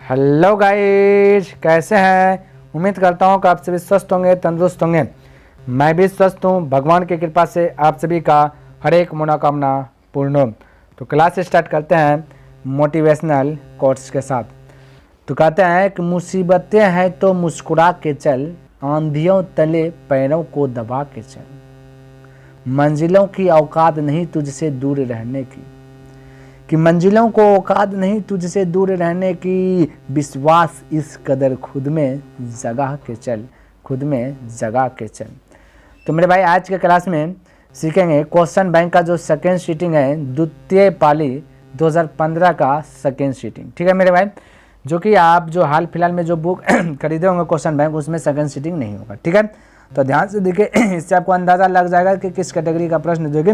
Hello guys, कैसे हैं। उम्मीद करता हूं कि आप सभी स्वस्थ होंगे, तंदुरुस्त होंगे। मैं भी स्वस्थ हूं, भगवान की कृपा से आप सभी का हर एक मनोकामना पूर्ण हो। तो क्लास स्टार्ट करते हैं मोटिवेशनल कोट्स के साथ। तो कहते हैं कि मुसीबतें हैं तो मुस्कुरा के चल, आंधियों तले पैरों को दबा के चल, मंजिलों की औकात नहीं तुझसे दूर रहने की, कि मंजिलों को औकात नहीं तुझसे दूर रहने की, विश्वास इस कदर खुद में जगा के चल, खुद में जगा के चल। तो मेरे भाई आज के क्लास में सीखेंगे क्वेश्चन बैंक का जो सेकेंड सीटिंग है, द्वितीय पाली 2015 का सेकेंड सीटिंग। ठीक है मेरे भाई, जो कि आप जो हाल फिलहाल में जो बुक खरीदे होंगे क्वेश्चन बैंक, उसमें सेकेंड सीटिंग नहीं होगा। ठीक है, तो ध्यान से देखिए, इससे आपको अंदाज़ा लग जाएगा कि किस कैटेगरी का प्रश्न जो कि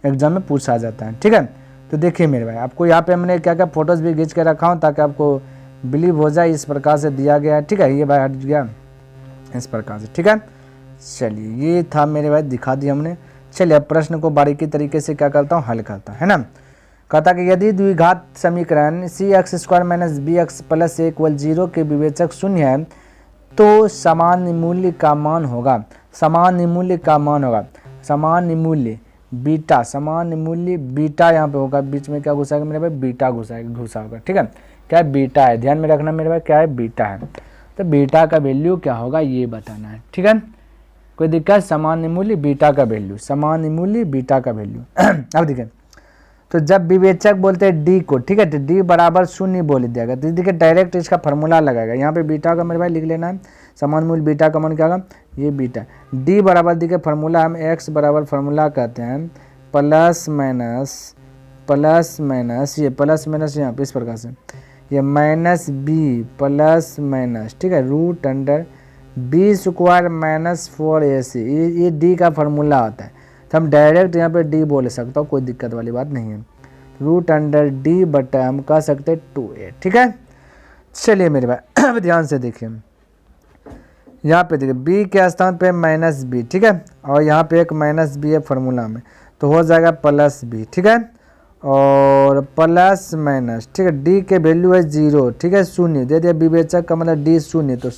एग्जाम में पूछा जाता है। ठीक है, तो देखिए मेरे भाई, आपको यहाँ पे हमने क्या क्या फोटोज़ भी खींच के रखा हूँ ताकि आपको बिलीव हो जाए, इस प्रकार से दिया गया है। ठीक है, ये भाई हट गया इस प्रकार से। ठीक है, चलिए ये था मेरे भाई, दिखा दिया हमने। चलिए अब प्रश्न को बारीकी तरीके से क्या करता हूँ, हल करता है ना। कहता कि यदि द्विघात समीकरण cx² - bx + a = 0 के विवेचक शून्य है तो सामान्य मूल्य का मान होगा, सामान्य मूल्य का मान होगा, सामान्य मूल्य बीटा, सामान्य मूल्य बीटा यहाँ पे होगा, बीच में क्या घुसाएगा मेरे भाई, बीटा घुसा होगा। ठीक है, क्या है, बीटा है, ध्यान में रखना मेरे भाई, क्या है, बीटा है। तो बीटा का वैल्यू क्या होगा ये बताना है। ठीक है, कोई दिक्कत, सामान्य मूल्य बीटा का वैल्यू, सामान्य मूल्य बीटा का वैल्यू। अब देखिए, तो जब विवेचक बोलते हैं डी को, ठीक है, तो डी बराबर 0 बोल दिया गया, तो देखिए डायरेक्ट इसका फॉर्मूला लगाएगा। यहाँ पे बीटा का मेरे भाई लिख लेना है, समान मूल्य बीटा का मान क्या होगा, ये बीटा। डी बराबर देखिए फॉर्मूला हम एक्स बराबर फॉर्मूला कहते हैं प्लस माइनस ये प्लस माइनस यहाँ पे इस प्रकार से, ये माइनस बी प्लस माइनस, ठीक है, √अंडर b² - 4ac, ये डी का फॉर्मूला होता है। तो हम डायरेक्ट यहाँ पे डी बोल सकता हूँ, कोई दिक्कत वाली बात नहीं है। √अंडर d बटा हम कह सकते हैं 2a। ठीक है, चलिए मेरे भाई अब ध्यान से देखिए, यहाँ पे देखिए b के स्थान पे -b, ठीक है, और यहाँ पे एक -b है फॉर्मूला में, तो हो जाएगा +b। ठीक है, और प्लस माइनस, ठीक है, d के वैल्यू है 0, ठीक है, 0 दे दिया, विवेचक का मतलब d 0, तो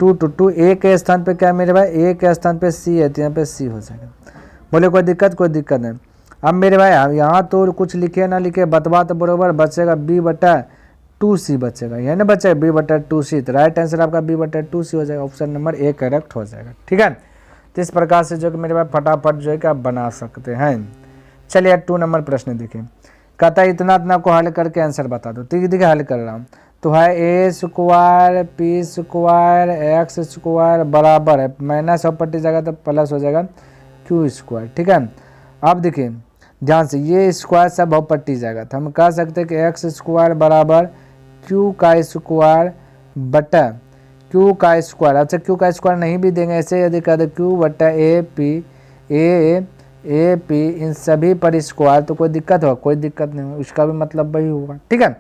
0 2 a के स्थान पे क्या है मेरे भाई, a के स्थान पे c है, तो यहाँ पे c हो जाएगा। बोले कोई दिक्कत नहीं। अब मेरे भाई यहाँ तो कुछ लिखे ना लिखे, बतवा तो बराबर बचेगा b/2c बचेगा, यही ना बचेगा b/2c, तो राइट आंसर आपका b/2c हो जाएगा, ऑप्शन नंबर ए करेक्ट हो जाएगा। ठीक है, तो इस प्रकार से जो कि मेरे भाई फटाफट जो है कि आप बना सकते हैं। चलिए 2 नंबर प्रश्न देखिए, कहता है इतना को हल करके आंसर बता दो। ठीक है, देखिए हल कर रहा हूँ, तो है a² p² x² बराबर है, माइनस और पट्टी जाएगा तो प्लस हो जाएगा q²। ठीक है, अब देखिए ध्यान से, ये स्क्वायर सब बहु पट्टी जाएगा, तो हम कह सकते हैं कि x² बराबर q² बटा q²। अच्छा q² नहीं भी देंगे ऐसे, यदि कह दे q/a p इन सभी पर स्क्वायर, तो कोई दिक्कत होगा, कोई दिक्कत नहीं होगा, उसका भी मतलब वही होगा। ठीक है,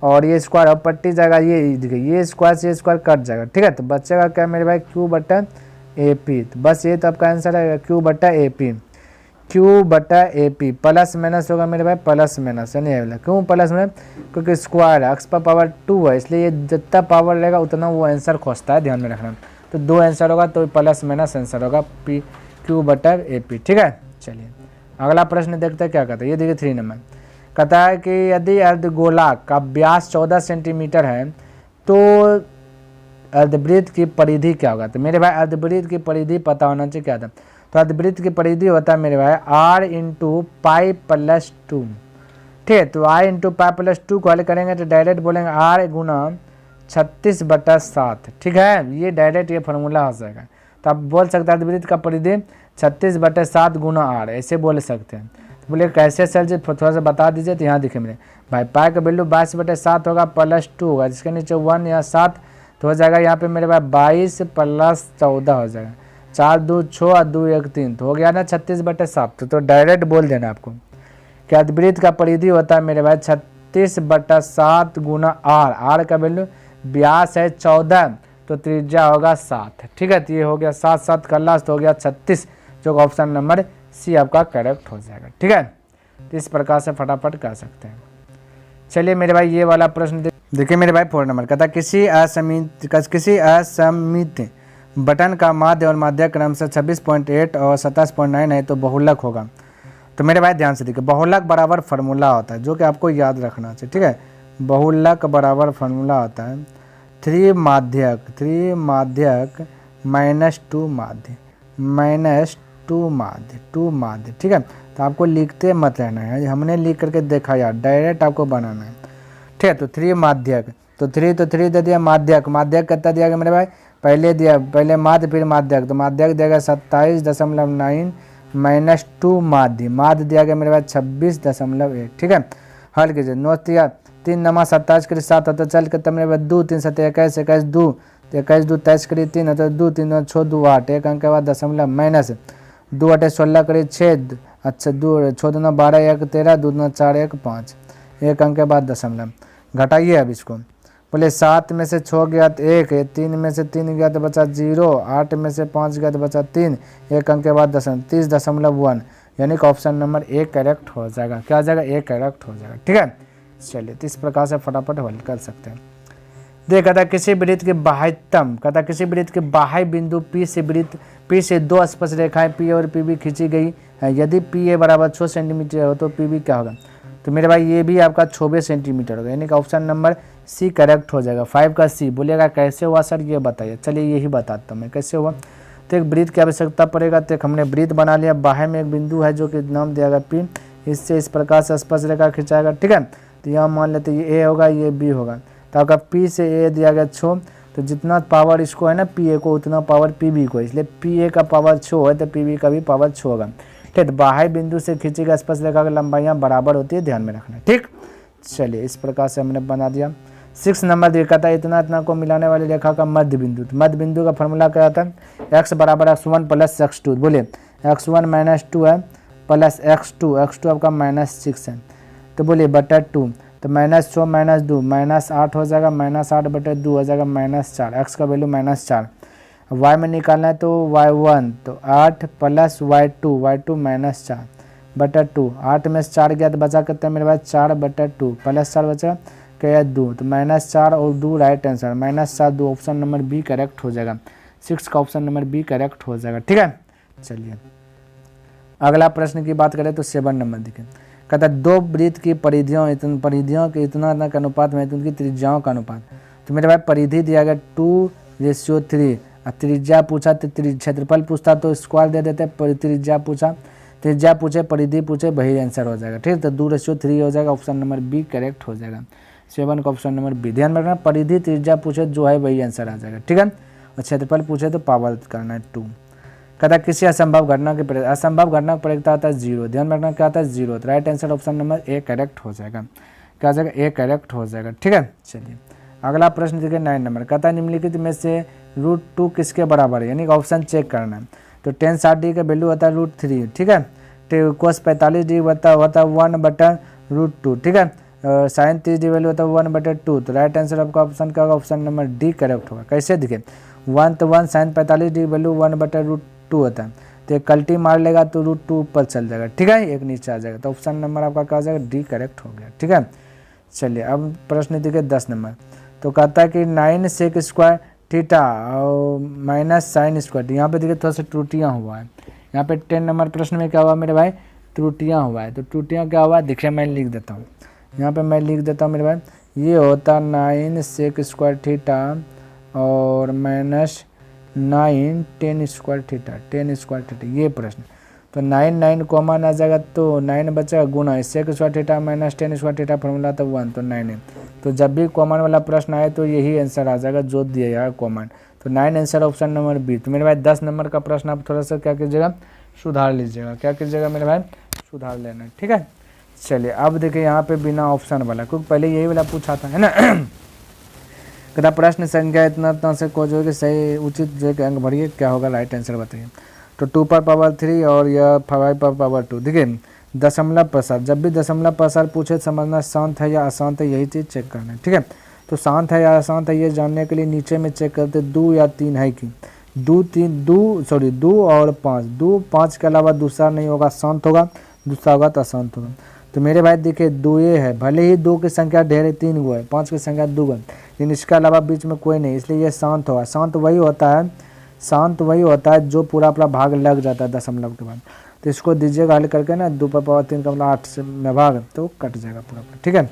और ये स्क्वायर अब पट्टी जाएगा, ये देखिए ये स्क्वायर से स्क्वायर कट जाएगा। ठीक है, तो बचेगा क्या मेरे भाई, q/a p, तो बस ये तो आपका आंसर है q/a p प्लस माइनस होगा मेरे भाई, प्लस माइनस यानी वाला, क्यों प्लस में, क्योंकि स्क्वायर है, x पर पावर 2 है, इसलिए ये जितना पावर लेगा उतना वो आंसर खोजता है, ध्यान में रखना। तो 2 आंसर होगा, तो प्लस माइनस आंसर होगा q/a p। ठीक है, चलिए अगला प्रश्न देखते हैं क्या कहता है। ये देखिए 3 नंबर, कहता है कि यदि अर्धगोलक का व्यास 14 सेंटीमीटर है तो अर्धवृत्त की परिधि क्या होगा। तो मेरे भाई अर्धवृत्त की परिधि पता होना चाहिए क्या था, तो अर्धवृत्त की परिधि होता है मेरे भाई r × π+2। ठीक है, तो r × π+2 को हल करेंगे तो डायरेक्ट बोलेंगे r × 36/7। ठीक है, ये डायरेक्ट ये फॉर्मूला हो जाएगा, तो आप बोल सकते हैं अर्धवृत्त का परिधि 36/7 × r, ऐसे बोल सकते हैं। तो बोले कैसे सर जी, थोड़ा सा बता दीजिए। तो यहाँ देखिए मेरे भाई, पाई का वैल्यू 22/7 होगा, +2 होगा, जिसके नीचे 1 या 7 तो हो जाएगा यहाँ पे मेरे भाई 22 + 14 हो जाएगा, 4 2 6 और 2 1 3, तो हो गया ना 36/7। तो डायरेक्ट बोल देना आपको कि अर्धवृत्त का परिधि होता है मेरे भाई 36/7 × r का वैल्यू, व्यास है 14 तो त्रिज्या होगा 7। ठीक है, तो ये हो गया 7 7 का लास्ट हो गया 36, जो ऑप्शन नंबर सी आपका करेक्ट हो जाएगा। ठीक है, तो इस प्रकार से फटाफट कर सकते हैं। चलिए मेरे भाई ये वाला प्रश्न देखिए मेरे भाई 4 नंबर कहता किसी असमित बटन का माध्य और माध्य क्रम से 26.8 और 27.9 है तो बहुलक होगा। तो मेरे भाई ध्यान से देखिए, बहुलक बराबर फार्मूला होता है जो कि आपको याद रखना चाहिए, ठीक है। बहुलक बराबर फार्मूला होता है 3 माध्यक -2 माध्य -2 माध्य, ठीक है। तो आपको लिखते मत रहना है, हमने लिख करके देखा यार, डायरेक्ट आपको बनाना है, ठीक है। तो 3 माध्यक, तो 3 दे दिया, माध्यक कितना दिया गया मेरे भाई, पहले माध्य फिर माध्यक, तो माध्यक दिया गया 27.9 -2 माध्य दिया गया मेरे भाई 26.1, ठीक है। हल कीजिए, 9 दिया 3 नमा 27 करीब 7 होता, चल के तब मेरे भाई 2 3 7 21 21 2 21 2 23 करीब 3 होता, 2 3 6 2 8, एक अंक के बाद दशमलव माइनस 2 8 16 करीब 6, अच्छा 2 6 2 12 1 13 2 2 4 1 5, एक अंक के बाद दशमलव। घटाइए अब इसको, बोले 7 में से 6 गया तो 1, 3 में से 3 गया तो बचा 0, 8 में से 5 गया तो बचा 3, एक अंक के बाद 30.1, यानी कि ऑप्शन नंबर ए करेक्ट हो जाएगा। क्या हो जाएगा, ए करेक्ट हो जाएगा, ठीक है। चलिए तो इस प्रकार से फटाफट हल कर सकते हैं। देखा था किसी वृत्त के बाह्यतम, कहता किसी वृत्त के बाह्य बिंदु P से 2 स्पर्श रेखाएं P और PB खींची गई है, यदि PA बराबर 6 सेंटीमीटर हो तो PB क्या होगा। तो मेरे भाई ये भी आपका 26 सेंटीमीटर होगा, यानी कि ऑप्शन नंबर सी करेक्ट हो जाएगा। 5 का सी। बोलिएगा कैसे हुआ सर, ये बताइए। चलिए यही बताता हूँ मैं कैसे हुआ। तो एक वृत्त की आवश्यकता पड़ेगा, तो एक हमने वृत्त बना लिया, बाह्य में एक बिंदु है जो कि नाम दिया गया P, इससे इस प्रकार से स्पर्श रेखा खिंचाएगा, ठीक है। तो यहाँ मान लेते ये ए होगा, ये बी होगा, तो आपका P से ए दिया गया 6, तो जितना पावर इसको है ना PA को उतना पावर PB को, इसलिए PA का पावर 6 है तो PB का भी पावर 6 होगा, ठीक। बाह्य बिंदु से खींची गई स्पर्श रेखा की लंबाइयाँ बराबर होती है, ध्यान में रखना, ठीक। चलिए इस प्रकार से हमने बना दिया। 6 नंबर देखा था इतना को मिलाने वाली रेखा का मध्य बिंदु, तो मध्य बिंदु का फॉर्मूला क्या था, x बराबर x1 प्लस x2, बोलिए x1 -2 है प्लस x2 आपका -6 है, तो बोलिए बटा 2, तो -6 -2 -8 हो जाएगा, -8 बटे 2 हो जाएगा -4, x का वैल्यू -4। y में निकालना है तो y1 तो 8 प्लस y2 -4 बटा 2, 8 में से 4 गया तो बचा कितना मेरे पास 4 बटा 2 प्लस 4 बचा क्या 2, तो -4 और 2 right answer, -7 2 option number B correct हो जाएगा। 6 का ऑप्शन नंबर बी करेक्ट हो जाएगा, ठीक है। चलिए अगला प्रश्न की बात करें तो 7 नंबर देखें, कहता है 2 वृत्त की परिधियों के इतना के अनुपात में उनकी त्रिज्याओं का अनुपात। तो मेरे भाई परिधि दिया गया 2:3, त्रिज्या पूछा तो क्षेत्रफल पूछता तो स्क्वायर दे देते, त्रिज्या पूछे परिधि पूछे वही आंसर हो जाएगा, ठीक है। तो 2:3 हो जाएगा, ऑप्शन नंबर बी करेक्ट हो जाएगा। 7 का ऑप्शन नंबर बी, ध्यान रखना परिधि त्रिज्या पूछे जो है वही आंसर आ जाएगा, ठीक है। और क्षेत्रफल पूछे तो पावर करना है 2। कहता किसी असंभव घटना की प्रयोगता होता है 0, ध्यान रखना क्या आता है 0, तो right answer option number A correct हो जाएगा। क्या हो जाएगा, ए करेक्ट हो जाएगा, ठीक है। चलिए अगला प्रश्न देखिए 9 नंबर, कहता है निम्नलिखित में से √2 किसके बराबर है, यानी कि ऑप्शन चेक करना है। तो tan 60 का वैल्यू होता है √3, ठीक है। cos 45 डिग्री होता है 1/√2, ठीक है। sin 30 डिग्री वैल्यू होता है 1/2, तो राइट आंसर आपका ऑप्शन क्या होगा, ऑप्शन नंबर डी करेक्ट होगा। कैसे दिखे 1 तो 1 sin 45 डिग्री वैल्यू 1/√2 होता है, तो एक कल्टी मार लेगा तो √2 ऊपर चल जाएगा, ठीक है, एक नीचे आ जाएगा, तो ऑप्शन नंबर आपका क्या हो जाएगा, डी करेक्ट हो गया, ठीक है। चलिए अब प्रश्न देखिए 10 नंबर, तो कहता है कि 9 sec स्क्वायर थीटा और -sin स्क्वायर, यहाँ पे देखिए थोड़ा सा त्रुटियाँ हुआ है। यहाँ पे 10 नंबर प्रश्न में क्या हुआ मेरे भाई, त्रुटियाँ हुआ है। तो त्रुटियाँ क्या हुआ है देखिए, मैं लिख देता हूँ, यहाँ पे मैं लिख देता हूँ मेरे भाई, ये होता 9 sec स्क्वायर थीटा और -9 tan स्क्वायर थीटा, ये प्रश्न। तो 9 कॉमन आ जाएगा तो 9 बचेगा, गुना sec square theta -tan square theta formula तो 1, तो 9 है। तो जब भी कॉमन वाला प्रश्न आए तो यही आंसर आ जाएगा जो दिया जाएगा कॉमन, तो 9 आंसर ऑप्शन नंबर बी। तो मेरे भाई 10 नंबर का प्रश्न आप थोड़ा सा क्या कीजिएगा, सुधार लीजिएगा, क्या कीजिएगा मेरे भाई, सुधार लेना, ठीक है। चलिए अब देखिए यहाँ पे बिना ऑप्शन वाला, क्योंकि पहले यही वाला पूछा था, है ना। कहता प्रश्न संख्या इतना से को जो कि सही उचित जो कि अंक भरिए, क्या होगा राइट आंसर बताइए। तो 2 पर पावर 3 और यह 5 पर पावर 2। देखिए दशमलव प्रसार, जब भी दशमलव प्रसार पूछे समझना शांत है या अशांत है, यही चीज़ चेक करना है, ठीक है। तो शांत है या अशांत है ये जानने के लिए नीचे में चेक करते 2 या 3 है कि 2 और 5, 2 5 के अलावा दूसरा नहीं होगा, शांत होगा, दूसरा होगा तो अशांत होगा। तो मेरे भाई देखिए 2 ये है, भले ही 2 की संख्या ढेर है 3 गो है, 5 की संख्या 2 गो है, लेकिन इसके अलावा बीच में कोई नहीं, इसलिए ये शांत होगा। शांत वही होता है जो पूरा भाग लग जाता है दशमलव के बाद। तो इसको दीजिएगा हल करके ना, 2 पर पावर 3 का मतलब 8 से में भाग, तो कट जाएगा पूरा। ठीक है,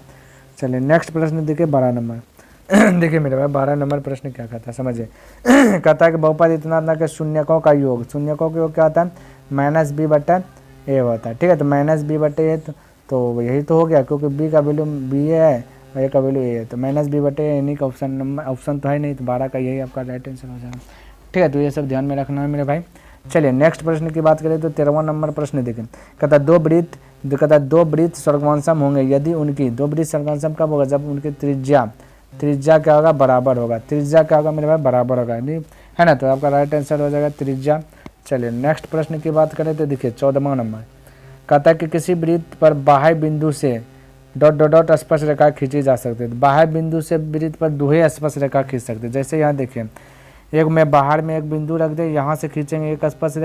चलिए नेक्स्ट प्रश्न देखिए 12 नंबर। देखिए मेरे भाई 12 नंबर प्रश्न क्या कहता है समझिए। कहता है कि बहुपद इतना के शून्यकों का योग, शून्यकों का योग क्या होता है, -b/a होता है। ठीक है, तो -b/a तो यही तो हो गया, क्योंकि b का वैल्यू b है और a का वैल्यू a है, तो -b/a इन्हीं का ऑप्शन तो है नहीं, तो 12 का यही आपका राइट आंसर हो जाएगा। ठीक है, तो ये सब ध्यान में रखना है मेरे भाई। चलिए नेक्स्ट प्रश्न की बात करें तो 13वां नंबर प्रश्न देखें। कहता है दो वृत्त सर्वसम होंगे यदि उनकी, दो वृत्त सर्वसम कब होगा, जब उनकी त्रिज्या क्या होगा, बराबर होगा। त्रिज्या क्या होगा मेरे भाई, बराबर होगा, नहीं है ना, तो आपका राइट आंसर हो जाएगा त्रिज्या। चलिए नेक्स्ट प्रश्न की बात करें तो देखिए 14वां नंबर। कहता है कि किसी वृत्त पर बाह्य बिंदु से ... स्पर्श रेखा खींची जा सकती है। बाह्य बिंदु से वृत्त पर दुहे स्पर्श रेखा खींच सकते हैं। जैसे यहाँ देखिए, एक में बाहर में एक बिंदु रख दे, यहाँ से खींचेंगे एक स्पर्श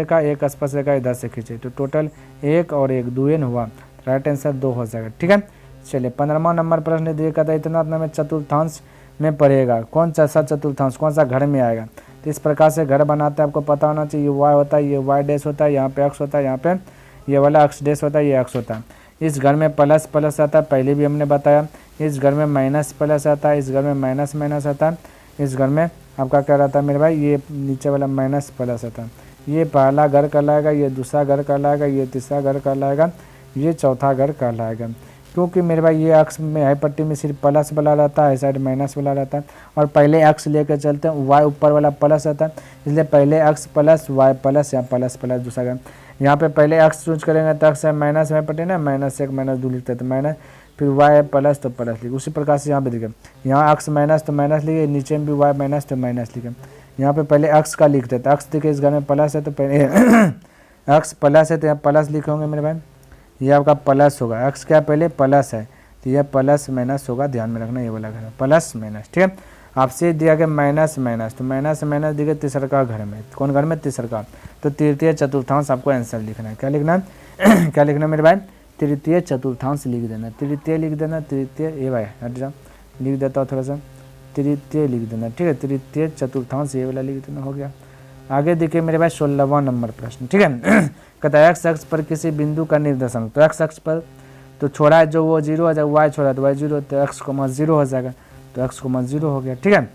रेखा इधर से खींचे, तो टोटल 1 और 1 2 हुआ, राइट आंसर 2 हो जाएगा। ठीक है, चलिए 15वां नंबर प्रश्न दिया कहता है इतना में चतुर्थांश में पड़ेगा, कौन सा चतुर्थांश कौन सा घर में आएगा। तो इस प्रकार से घर बनाते हैं, आपको पता होना चाहिए, ये y होता है, ये y डैश होता है, यहाँ पे x होता है, यहाँ पे ये वाला x डैश होता है, ये x होता है। इस घर में प्लस आता है, पहले भी हमने बताया। इस घर में माइनस प्लस आता है, इस घर में माइनस आता है। इस घर में आपका क्या रहता है मेरे भाई, ये नीचे वाला माइनस प्लस आता है। ये पहला घर कहलाएगा, ये दूसरा घर कहलाएगा, ये तीसरा घर कहलाएगा, ये चौथा घर कहलाएगा। क्योंकि मेरे भाई ये अक्स में है पट्टी में सिर्फ प्लस वाला रहता है, साइड माइनस वाला रहता है, और पहले अक्स लेकर चलते हैं, वाई ऊपर वाला प्लस आता है, इसलिए पहले अक्स प्लस वाई प्लस या प्लस दूसरा घर। यहाँ पे पहले अक्स चूज करेंगे तो अक्स है माइनस में पट्टी ना, -1 -2 लिखते हैं, तो माइनस, फिर वाई प्लस तो प्लस लिखे। उसी प्रकार से यहाँ पे देखिए, यहाँ अक्स माइनस तो माइनस लिखे, नीचे में भी वाई माइनस तो माइनस लिखे। यहाँ पे पहले अक्स का लिखते थे, अक्स देखिए इस घर में प्लस है तो पहले अक्स प्लस है तो यहाँ प्लस लिखे होंगे मेरे भाई, ये आपका प्लस होगा। अक्स क्या पहले प्लस है, तो यह प्लस माइनस होगा, ध्यान में रखना, ये वाला घर प्लस माइनस। ठीक है, आपसे दिया गया माइनस, तो माइनस दिया तीसरा का घर में, कौन घर में, तीसरा का, तो तृतीय चतुर्थांश आपको आंसर लिखना है। क्या लिखना है क्या लिखना है मेरे भाई, तृतीय चतुर्थांश लिख देना, तृतीय लिख देना, तृतीय ये भाई हट जाओ, लिख देता हूँ थोड़ा सा, तृतीय लिख देना। ठीक है, तृतीय चतुर्थांश ये वाला लिख देना, हो गया। आगे देखिए मेरे भाई 16वां नंबर प्रश्न। ठीक है, कहता है x अक्ष पर किसी बिंदु का निर्देशांक, तो x अक्ष पर तो छोड़ा है जो वो 0 हो जाएगा, y छोड़ा तो y 0, तो x, 0 हो जाएगा, तो x, 0 हो गया। ठीक है,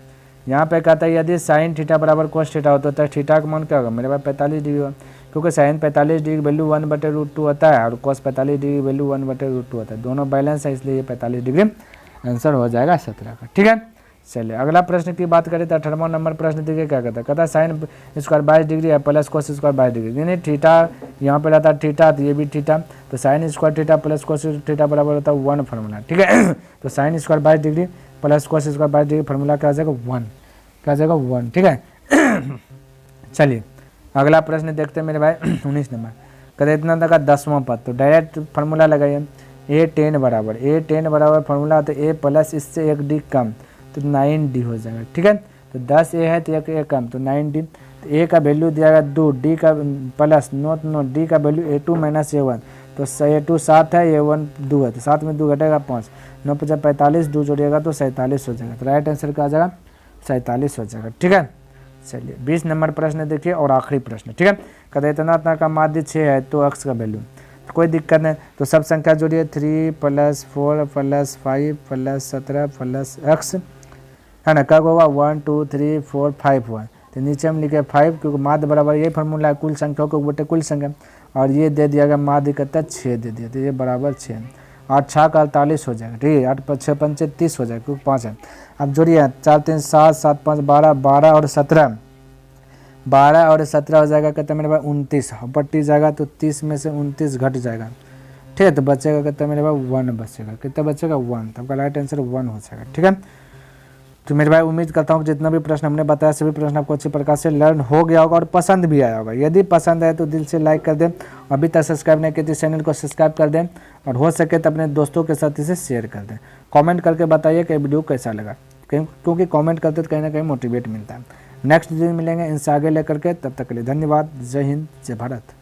यहाँ पे कहता है यदि साइन थीटा बराबर कोस थीटा होता है तो थीटा का मान क्या होगा मेरे पास 45 डिग्री होगा, क्योंकि साइन 45 डिग्री वैल्यू 1/√2 होता है और कोस 45 डिग्री वैल्यू 1/√2 होता है, दोनों बैलेंस है, इसलिए ये 45 डिग्री आंसर हो जाएगा 17 का। ठीक है, चलिए अगला प्रश्न की बात करें तो 18वां नंबर प्रश्न देखिए क्या कहता है साइन स्क्वायर 22 डिग्री है प्लस कोस स्क्वायर 22 डिग्री, यानी थीटा यहाँ पे रहता है थीटा, तो ये भी थीटा, तो sine square theta plus cos theta बराबर होता है 1 फार्मूला। ठीक है, तो sine square 22 degree plus cos square 22 degree formula क्या आ जाएगा 1, क्या आ जाएगा 1। ठीक है, चलिए अगला प्रश्न देखते हैं मेरे भाई 19 नंबर। कहते इतना तक का 10वां पद, तो डायरेक्ट फार्मूला लगाइए, a10 बराबर फार्मूला, तो a प्लस इससे 1 d कम तो 9d हो जाएगा। ठीक है, तो 10 a है तो 1 a कम तो 9d, तो a का वैल्यू दिया गया 2, d का प्लस नो d का वैल्यू a2 माइनस a1, तो a2 7 है, a1 2 है, तो 7 में 2 घटेगा 5, 9 × 45, 2 जोड़िएगा तो 47 हो जाएगा, तो राइट आंसर क्या आ जाएगा 47 हो जाएगा। ठीक है, चलिए 20 नंबर प्रश्न देखिए और आखिरी प्रश्न। ठीक है, कहते इतना का माध्य 6 है तो x का वैल्यू, तो कोई दिक्कत नहीं, तो सब संख्या जोड़िए 3 + 4 + 5 + 17 + x है ना, कब होगा 1 2 3 4 5 हुआ, तो नीचे हम लिखे 5, क्योंकि माध्य बराबर यही फार्मूला है, कुल संख्याओं को बटे कुल संख्या, और ये दे दिया गया माध्य कितना 6 दे दिया, तो ये बराबर 6, 8 6 का 48 हो जाएगा। ठीक है, 8 × 6 = 30 हो जाएगा, क्योंकि 5 है। अब जोड़िए 4 3 7 7 5 12, 12 और 17 हो जाएगा कहते मेरे भाई 29, पट्टी जाएगा तो 30 में से 29 घट जाएगा। ठीक है, तो बचेगा कहते मेरे भाई 1 बचेगा, कितना बचेगा 1, तो आपका राइट आंसर 1 हो जाएगा। ठीक है, तो मेरे भाई उम्मीद करता हूँ कि जितना भी प्रश्न हमने बताया सभी प्रश्न आपको अच्छी प्रकार से लर्न हो गया होगा और पसंद भी आया होगा। यदि पसंद आए तो दिल से लाइक कर दें, अभी तक सब्सक्राइब नहीं किए तो चैनल को सब्सक्राइब कर दें, और हो सके तो अपने दोस्तों के साथ इसे शेयर कर दें। कमेंट करके बताइए कि वीडियो कैसा लगा, क्योंकि कमेंट करते तो कहीं ना कहीं मोटिवेट मिलता है। नेक्स्ट दिन मिलेंगे इनसे आगे लेकर के, तब तक के लिए धन्यवाद। जय हिंद, जय भारत।